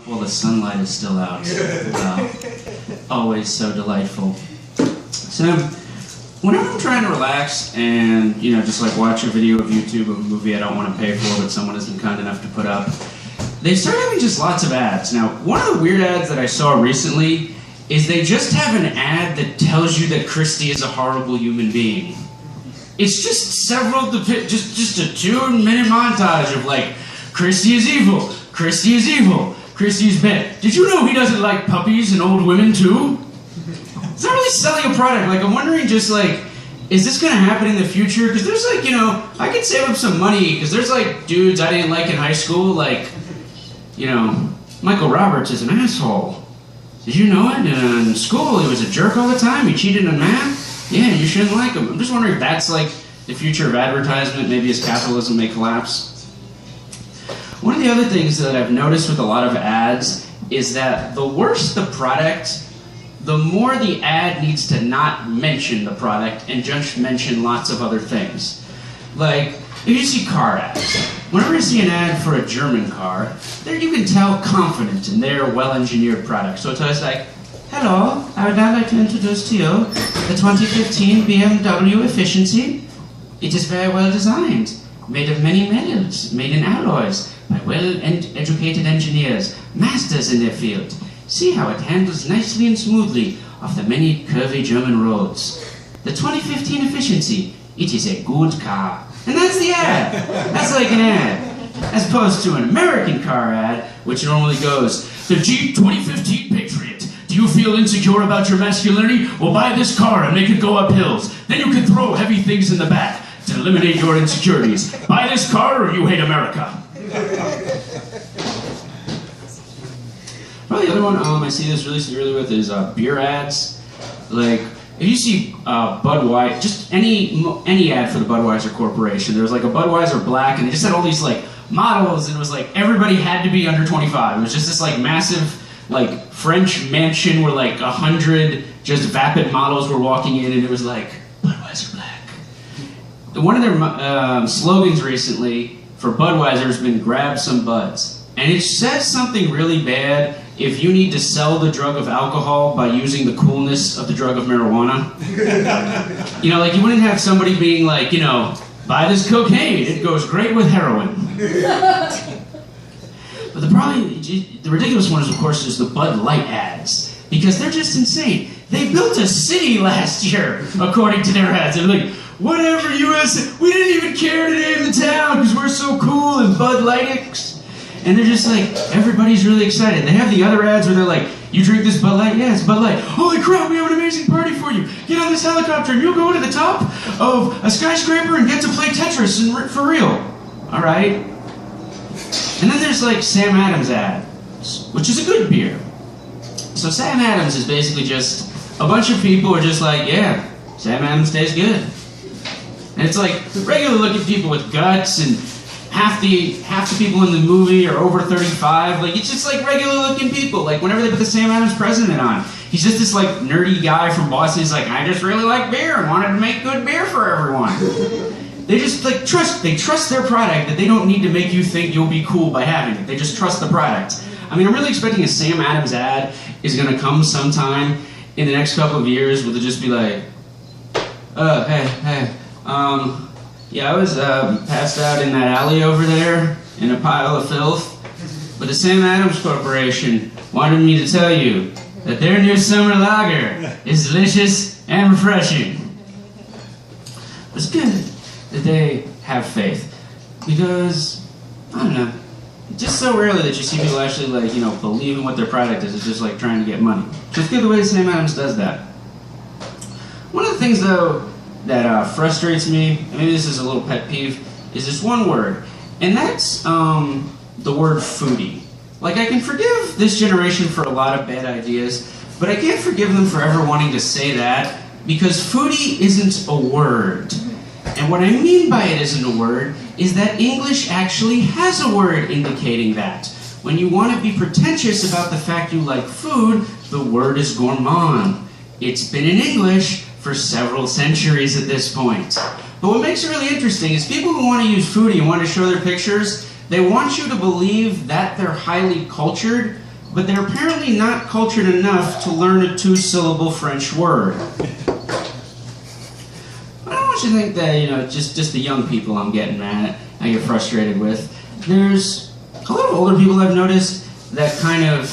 Well, the sunlight is still out. Always so delightful. So, whenever I'm trying to relax and, just like watch a video of YouTube of a movie I don't want to pay for but someone has been kind enough to put up, they start having just lots of ads. Now, one of the weird ads that I saw recently is they just have an ad that tells you that Christy is a horrible human being. It's just several, just a 2-minute montage of like, Christy is evil, Christy is evil, Christy's bad. Did you know he doesn't like puppies and old women too? It's not really selling a product. Like, I'm wondering just like, is this gonna happen in the future? Because there's like, I could save up some money, because there's like dudes I didn't like in high school, like, Michael Roberts is an asshole. Did you know it? In school, he was a jerk all the time, he cheated in math. Yeah, you shouldn't like him. I'm just wondering if that's like the future of advertisement, maybe as capitalism may collapse. One of the other things that I've noticed with a lot of ads is that the worse the product, the more the ad needs to not mention the product and just mention lots of other things. Like, if you see car ads, whenever you see an ad for a German car, there you can tell confident in their well-engineered product. So it's always like, hello, I would now like to introduce to you the 2015 BMW Efficiency. It is very well designed, made of many metals, made in alloys, by well-educated engineers, masters in their field. See how it handles nicely and smoothly off the many curvy German roads. The 2015 Efficiency, it is a good car. And that's the ad. That's like an ad. As opposed to an American car ad, which normally goes, the Jeep 2015 Patriot. Do you feel insecure about your masculinity? Well, buy this car and make it go up hills. Then you can throw heavy things in the back to eliminate your insecurities. Buy this car or you hate America. Probably the other one I see this really severely with is beer ads. Like, if you see Budweiser, just any ad for the Budweiser Corporation, there was like a Budweiser Black, and they just had all these like models, and it was like everybody had to be under 25. It was just this like massive like French mansion where like 100 just vapid models were walking in, and it was like Budweiser Black. One of their slogans recently for Budweiser has been "Grab some buds," and it says something really bad. If you need to sell the drug of alcohol by using the coolness of the drug of marijuana. Like you wouldn't have somebody being like, buy this cocaine, it goes great with heroin. But the ridiculous one is, of course, is the Bud Light ads. Because they're just insane. They built a city last year, according to their ads. They're like, whatever, USA, we didn't even care to name the town because we're so cool and Bud Lightics. And they're just like, everybody's really excited. They have the other ads where they're like, you drink this Bud Light? Yeah, it's Bud Light. Holy crap, we have an amazing party for you. Get on this helicopter and you'll go to the top of a skyscraper and get to play Tetris for real. All right. And then there's like Sam Adams ad, which is a good beer. So Sam Adams is basically just a bunch of people are just like, yeah, Sam Adams tastes good. And it's like regular looking people with guts, and half the people in the movie are over 35. Like, it's just like regular looking people. Like, whenever they put the Sam Adams president on, he's just this like nerdy guy from Boston. He's like, I just really like beer and wanted to make good beer for everyone. They just like trust their product, that they don't need to make you think you'll be cool by having it. They just trust the product. I mean, I'm really expecting a Sam Adams ad is gonna come sometime in the next couple of years where they'll just be like, hey, yeah, I was passed out in that alley over there in a pile of filth, but the Sam Adams Corporation wanted me to tell you that their new summer lager is delicious and refreshing. It's good that they have faith, because, I don't know, just so rarely that you see people actually like, believe in what their product is. It's just like trying to get money. So it's good the way Sam Adams does that. One of the things, though, that frustrates me, and maybe this is a little pet peeve, is this one word, and that's the word foodie. Like, I can forgive this generation for a lot of bad ideas, but I can't forgive them for ever wanting to say that, because foodie isn't a word. And what I mean by it isn't a word is that English actually has a word indicating that. When you want to be pretentious about the fact you like food, the word is gourmand. It's been in English for several centuries at this point. But what makes it really interesting is people who want to use foodie and want to show their pictures, they want you to believe that they're highly cultured, but they're apparently not cultured enough to learn a 2-syllable French word. I don't want you to think that, you know, just the young people I'm getting mad at, I get frustrated with. There's a lot of older people I've noticed that kind of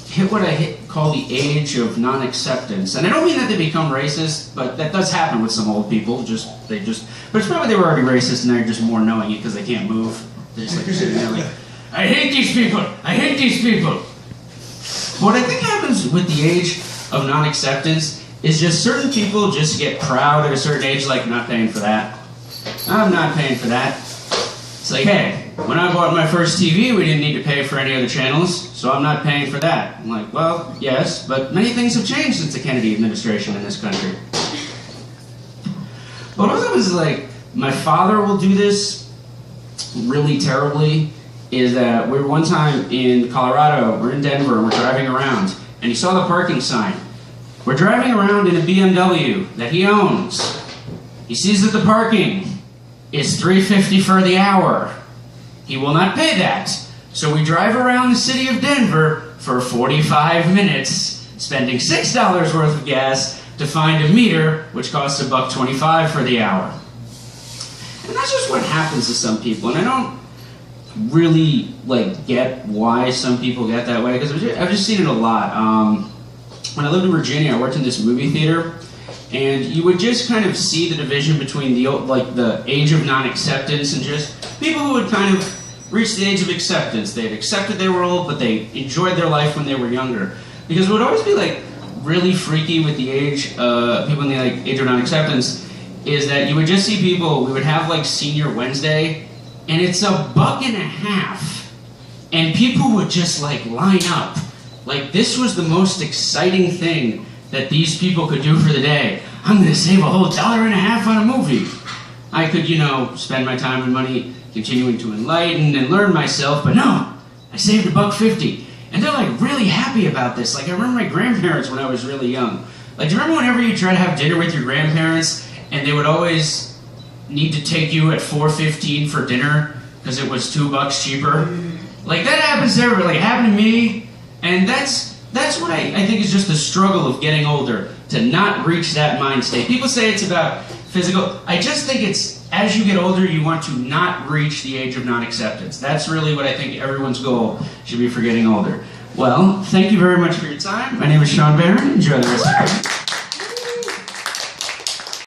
hit what I call the age of non-acceptance. And I don't mean that they become racist, but that does happen with some old people. But it's probably they were already racist and they're just more knowing it because they can't move. They're just like sitting there like, I hate these people! I hate these people! What I think happens with the age of non-acceptance is just certain people just get proud at a certain age, like, not paying for that. I'm not paying for that. It's like, hey, when I bought my first TV, we didn't need to pay for any other channels, so I'm not paying for that. I'm like, well, yes, but many things have changed since the Kennedy administration in this country. But what happens is, like, my father will do this really terribly, is that we were one time in Colorado, we're in Denver, and we're driving around, and he saw the parking sign. We're driving around in a BMW that he owns. He sees that the parking is $3.50 for the hour. He will not pay that. So we drive around the city of Denver for 45 minutes, spending $6 worth of gas to find a meter, which costs $1.25 for the hour. And that's just what happens to some people. And I don't really get why some people get that way, because I've just seen it a lot. When I lived in Virginia, I worked in this movie theater, and you would just kind of see the division between the age of non-acceptance and just people who would kind of reach the age of acceptance. They had accepted they were old, but they enjoyed their life when they were younger. Because it would always be really freaky with the age, people in the age of non-acceptance, is that you would just see people, we would have Senior Wednesday, and it's $1.50, and people would just line up. This was the most exciting thing that these people could do for the day. I'm going to save a whole $1.50 on a movie. I could, spend my time and money continuing to enlighten and learn myself, but no, I saved $1.50. And they're really happy about this. I remember my grandparents when I was really young. Do you remember whenever you try to have dinner with your grandparents and they would always need to take you at $4.15 for dinner because it was $2 cheaper? That happens to everybody. It happened to me. And that's what I think is just the struggle of getting older, to not reach that mind state. People say it's about physical. I just think it's, as you get older, you want to not reach the age of non-acceptance. That's really what I think everyone's goal should be for getting older. Well, thank you very much for your time. My name is Shawn Barron. Enjoy the rest of your day.